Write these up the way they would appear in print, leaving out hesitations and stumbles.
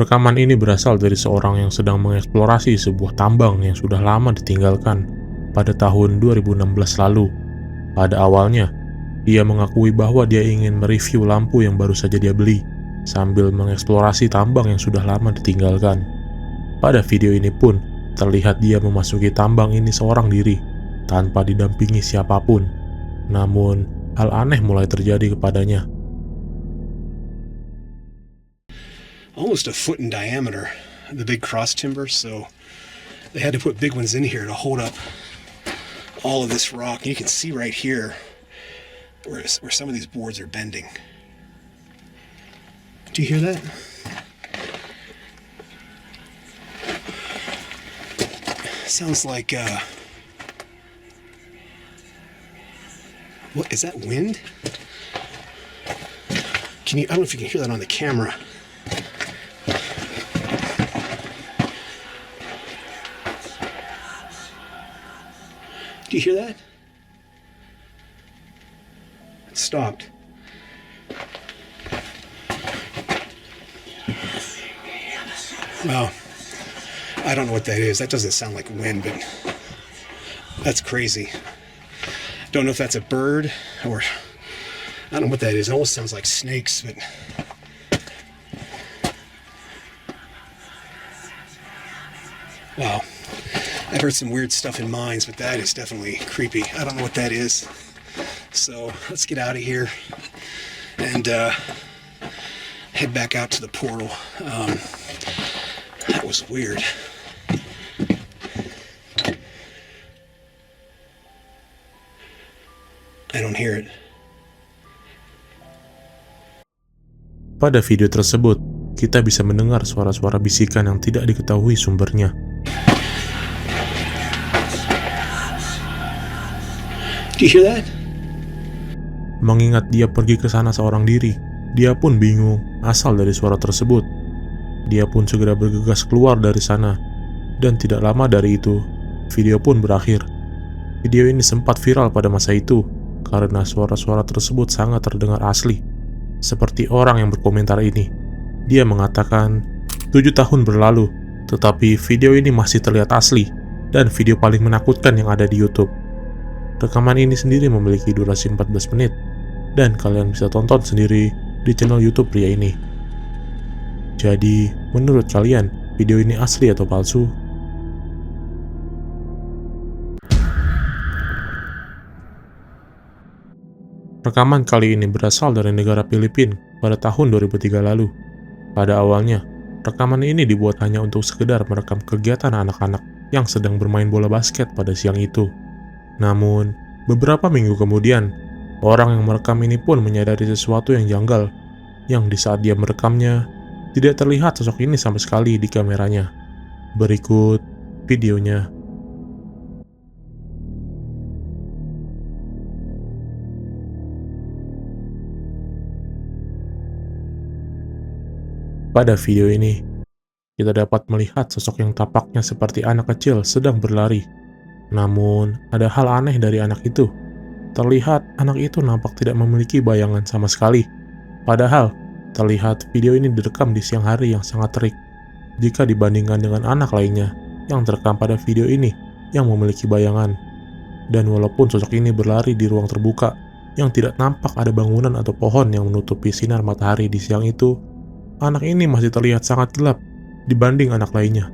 Rekaman ini berasal dari seorang yang sedang mengeksplorasi sebuah tambang yang sudah lama ditinggalkan pada tahun 2016 lalu. Pada awalnya, dia mengakui bahwa dia ingin mereview lampu yang baru saja dia beli, sambil mengeksplorasi tambang yang sudah lama ditinggalkan. Pada video ini pun, terlihat dia memasuki tambang ini seorang diri, tanpa didampingi siapapun. Namun, hal aneh mulai terjadi kepadanya. Almost a foot in diameter, the big cross timber, so they had to put big ones in here to hold up all of this rock. You can see right here where some of these boards are bending. Do you hear that? Sounds like what is that, wind? I don't know if you can hear that on the camera. Do you hear that? It stopped. Well, I don't know what that is. That doesn't sound like wind, but that's crazy. Don't know if that's a bird or I don't know what that is. It almost sounds like snakes, but wow. I've heard some weird stuff in mines, but that is definitely creepy. I don't know what that is. So let's get out of here and head back out to the portal. That was weird. I don't hear it. Pada video tersebut, kita bisa mendengar suara-suara bisikan yang tidak diketahui sumbernya. Do you hear that? Mengingat dia pergi ke sana seorang diri, dia pun bingung asal dari suara tersebut. Dia pun segera bergegas keluar dari sana, dan tidak lama dari itu, video pun berakhir. Video ini sempat viral pada masa itu, karena suara-suara tersebut sangat terdengar asli. Seperti orang yang berkomentar ini, dia mengatakan, 7 tahun berlalu, tetapi video ini masih terlihat asli, dan video paling menakutkan yang ada di YouTube. Rekaman ini sendiri memiliki durasi 14 menit, dan kalian bisa tonton sendiri di channel YouTube pria ini. Jadi, menurut kalian, video ini asli atau palsu? Rekaman kali ini berasal dari negara Filipina pada tahun 2003 lalu. Pada awalnya, rekaman ini dibuat hanya untuk sekedar merekam kegiatan anak-anak yang sedang bermain bola basket pada siang itu. Namun, beberapa minggu kemudian, orang yang merekam ini pun menyadari sesuatu yang janggal, yang di saat dia merekamnya, tidak terlihat sosok ini sama sekali di kameranya. Berikut videonya. Pada video ini, kita dapat melihat sosok yang tapaknya seperti anak kecil sedang berlari. Namun, ada hal aneh dari anak itu. Terlihat anak itu nampak tidak memiliki bayangan sama sekali. Padahal, terlihat video ini direkam di siang hari yang sangat terik. Jika dibandingkan dengan anak lainnya yang terekam pada video ini yang memiliki bayangan. Dan walaupun sosok ini berlari di ruang terbuka yang tidak nampak ada bangunan atau pohon yang menutupi sinar matahari di siang itu, anak ini masih terlihat sangat gelap dibanding anak lainnya.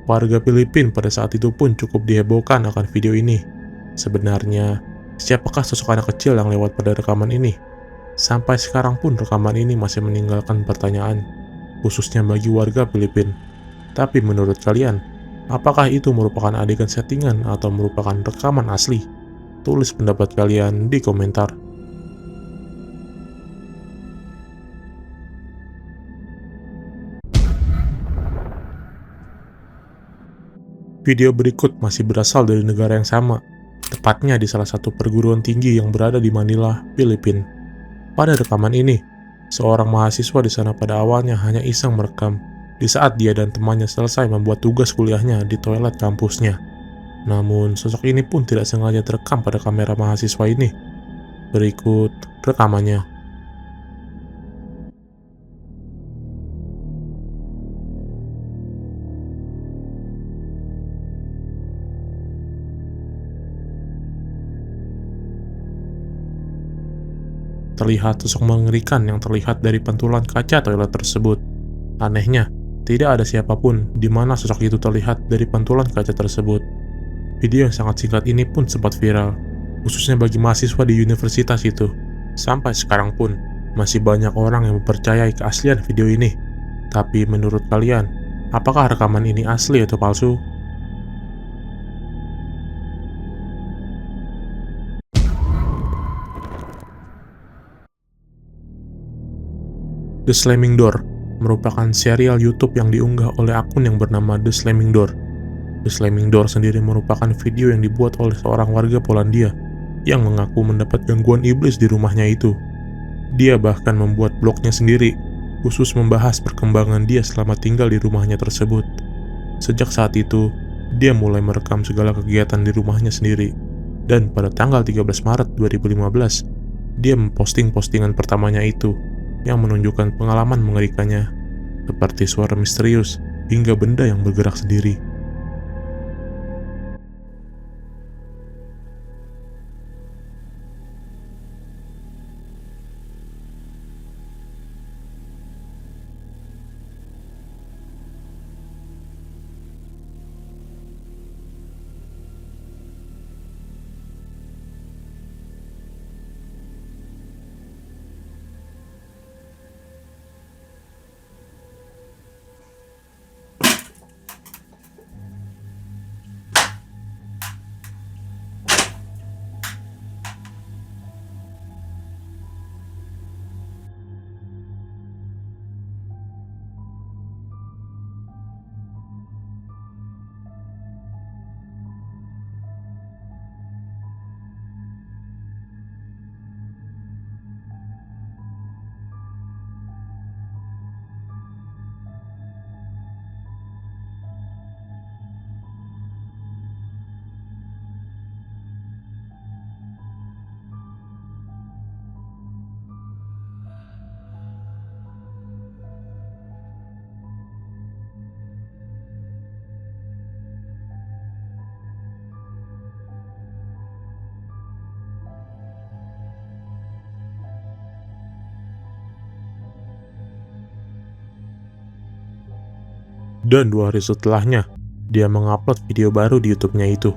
Warga Filipina pada saat itu pun cukup dihebohkan akan video ini. Sebenarnya, siapakah sosok anak kecil yang lewat pada rekaman ini? Sampai sekarang pun rekaman ini masih meninggalkan pertanyaan, khususnya bagi warga Filipina. Tapi menurut kalian, apakah itu merupakan adegan settingan atau merupakan rekaman asli? Tulis pendapat kalian di komentar. Video berikut masih berasal dari negara yang sama, tepatnya di salah satu perguruan tinggi yang berada di Manila, Filipina. Pada rekaman ini, seorang mahasiswa di sana pada awalnya hanya iseng merekam di saat dia dan temannya selesai membuat tugas kuliahnya di toilet kampusnya. Namun, sosok ini pun tidak sengaja terekam pada kamera mahasiswa ini. Berikut rekamannya. terlihat sosok mengerikan yang terlihat dari pantulan kaca toilet tersebut. Anehnya, tidak ada siapapun di mana sosok itu terlihat dari pantulan kaca tersebut. Video yang sangat singkat ini pun sempat viral, khususnya bagi mahasiswa di universitas itu. Sampai sekarang pun, masih banyak orang yang mempercayai keaslian video ini. Tapi menurut kalian, apakah rekaman ini asli atau palsu? The Slamming Door merupakan serial YouTube yang diunggah oleh akun yang bernama The Slamming Door. The Slamming Door sendiri merupakan video yang dibuat oleh seorang warga Polandia yang mengaku mendapat gangguan iblis di rumahnya itu. Dia bahkan membuat blognya sendiri, khusus membahas perkembangan dia selama tinggal di rumahnya tersebut. Sejak saat itu, dia mulai merekam segala kegiatan di rumahnya sendiri. Dan pada tanggal 13 Maret 2015, dia memposting postingan pertamanya itu, yang menunjukkan pengalaman mengerikannya, seperti suara misterius hingga benda yang bergerak sendiri. Dan 2 hari setelahnya, dia mengupload video baru di YouTube-nya itu,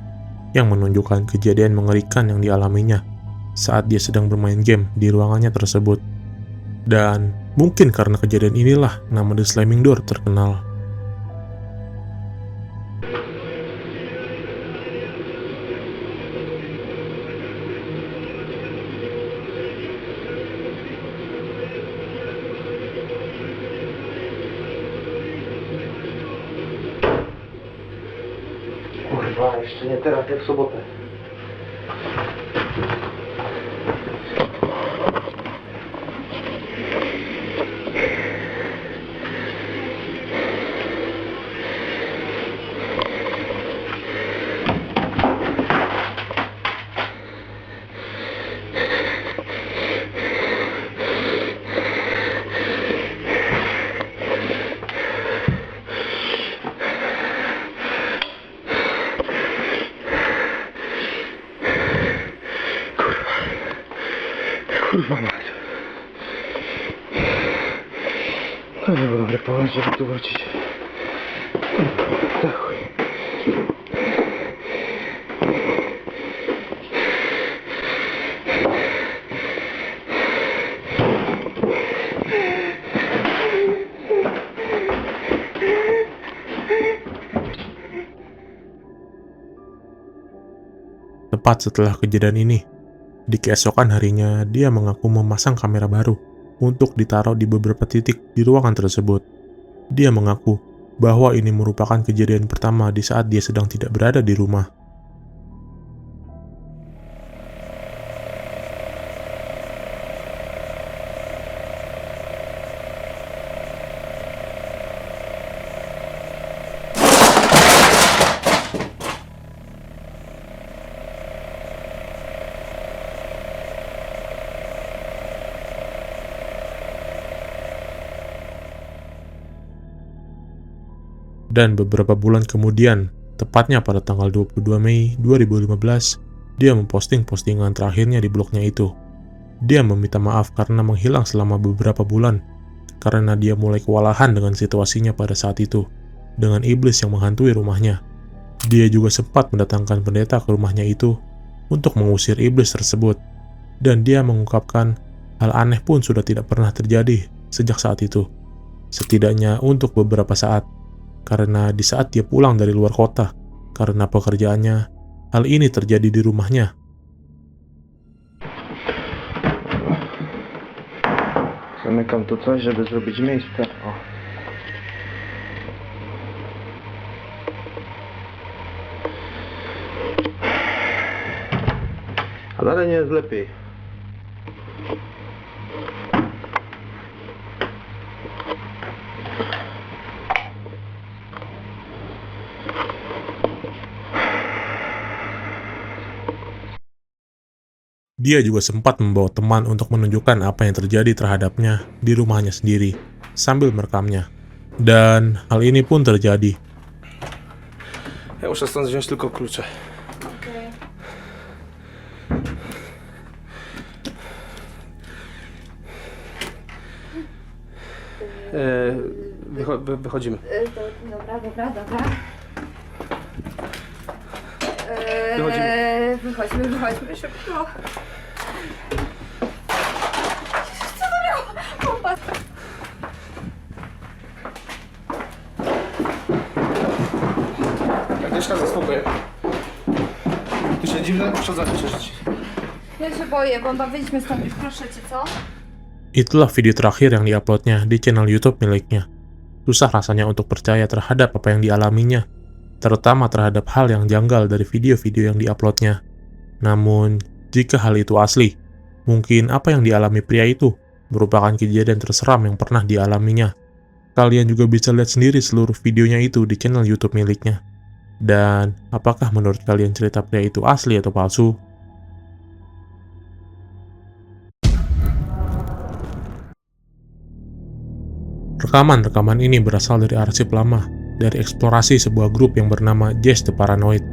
yang menunjukkan kejadian mengerikan yang dialaminya saat dia sedang bermain game di ruangannya tersebut. Dan mungkin karena kejadian inilah nama The Slamming Door terkenal. Kurwa, jeszcze nie teraz, jak w sobotę. Kurwa mać. To nie było dobry pomysł, żeby tu wrócić. Za chuj. Tepat setelah kejadian ini, di keesokan harinya dia mengaku memasang kamera baru untuk ditaruh di beberapa titik di ruangan tersebut. Dia mengaku bahwa ini merupakan kejadian pertama di saat dia sedang tidak berada di rumah. Dan beberapa bulan kemudian, tepatnya pada tanggal 22 Mei 2015, dia memposting postingan terakhirnya di blognya itu. Dia meminta maaf karena menghilang selama beberapa bulan, karena dia mulai kewalahan dengan situasinya pada saat itu, dengan iblis yang menghantui rumahnya. Dia juga sempat mendatangkan pendeta ke rumahnya itu untuk mengusir iblis tersebut, dan dia mengungkapkan hal aneh pun sudah tidak pernah terjadi sejak saat itu, setidaknya untuk beberapa saat, karena di saat dia pulang dari luar kota, karena pekerjaannya, hal ini terjadi di rumahnya. Zamykam tu coś, żeby zrobić miejsce. O. A dalej nie jest lepiej. Dia juga sempat membawa teman untuk menunjukkan apa yang terjadi terhadapnya di rumahnya sendiri, sambil merekamnya. Dan hal ini pun terjadi. Ja muszę stąd wziąć tylko klucze. Okej. Wychodzimy. Dobra. Wychodzimy. Wychodźmy szybko. Co to było? Kompas. Agnieszka, zaspokój. Tu się dziwne przodzachy przeżyć. Ja się boję, bomba, wyjdźmy stąd już, proszę cię, co? Itulah video terakhir yang diuploadnya di channel YouTube miliknya. Susah rasanya untuk percaya terhadap apa yang dialaminya, terutama terhadap hal yang janggal dari video-video yang diuploadnya. Namun, jika hal itu asli, mungkin apa yang dialami pria itu merupakan kejadian terseram yang pernah dialaminya. Kalian juga bisa lihat sendiri seluruh videonya itu di channel YouTube miliknya. Dan, apakah menurut kalian cerita pria itu asli atau palsu? Rekaman-rekaman ini berasal dari arsip lama, dari eksplorasi sebuah grup yang bernama Jazz the Paranoid,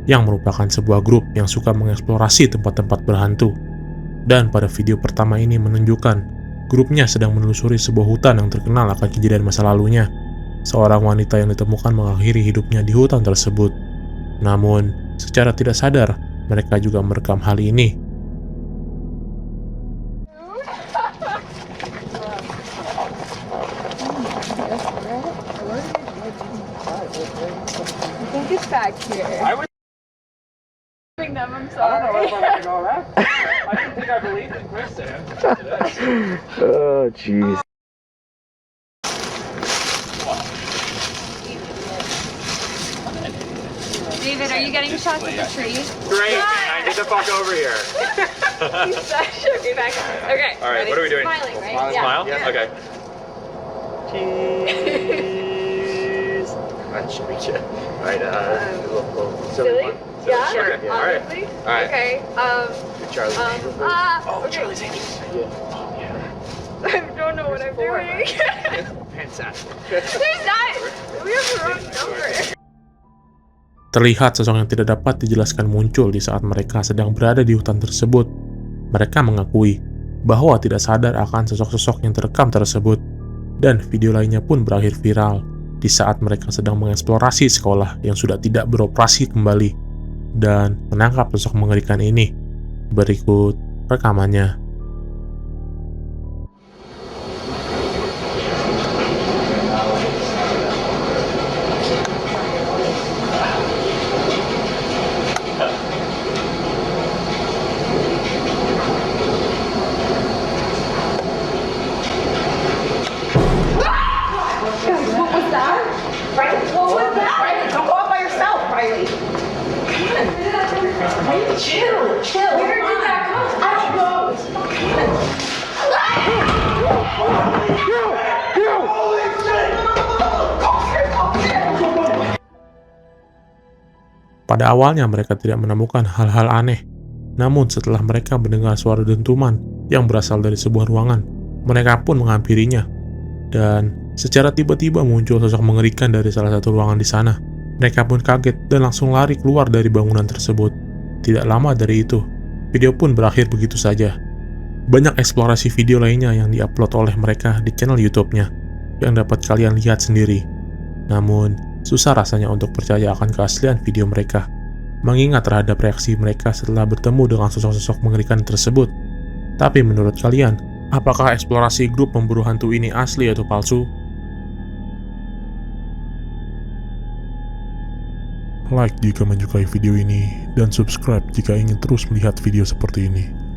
yang merupakan sebuah grup yang suka mengeksplorasi tempat-tempat berhantu. Dan pada video pertama ini menunjukkan, grupnya sedang menelusuri sebuah hutan yang terkenal akan kejadian masa lalunya. Seorang wanita yang ditemukan mengakhiri hidupnya di hutan tersebut. Namun, secara tidak sadar, mereka juga merekam hal ini. I think it's back here. I'm sorry. I didn't think I believed in Chris today. Oh, jeez. David, are you getting shots at the tree? Great, man. Get the fuck over here. You should be back. Okay. All right, ready? what are we doing? Smiling, right? Smile? Yeah. Okay. Cheese. Nice to meet you. All right, Silly? one. Yeah. Sure. Okay. All right. Honestly? All right. Okay. Charlie. Oh, okay. Charlie's Angels. I don't know what I'm doing. Fantastic. There's not. We have the wrong number. Terlihat sosok yang tidak dapat dijelaskan muncul di saat mereka sedang berada di hutan tersebut. Mereka mengakui bahwa tidak sadar akan sosok-sosok yang terekam tersebut, dan video lainnya pun berakhir viral di saat mereka sedang mengeksplorasi sekolah yang sudah tidak beroperasi kembali dan menangkap sosok mengerikan ini. Berikut rekamannya. Chill. Where did that come? I don't know. Pada awalnya mereka tidak menemukan hal-hal aneh. Namun setelah mereka mendengar suara dentuman yang berasal dari sebuah ruangan, mereka pun menghampirinya. Dan secara tiba-tiba muncul sosok mengerikan dari salah satu ruangan di sana. Mereka pun kaget dan langsung lari keluar dari bangunan tersebut. Tidak lama dari itu, video pun berakhir begitu saja. Banyak eksplorasi video lainnya yang diupload oleh mereka di channel YouTube-nya, yang dapat kalian lihat sendiri. Namun, susah rasanya untuk percaya akan keaslian video mereka, mengingat terhadap reaksi mereka setelah bertemu dengan sosok-sosok mengerikan tersebut. Tapi menurut kalian, apakah eksplorasi grup pemburu hantu ini asli atau palsu? Like jika menyukai video ini, dan subscribe jika ingin terus melihat video seperti ini.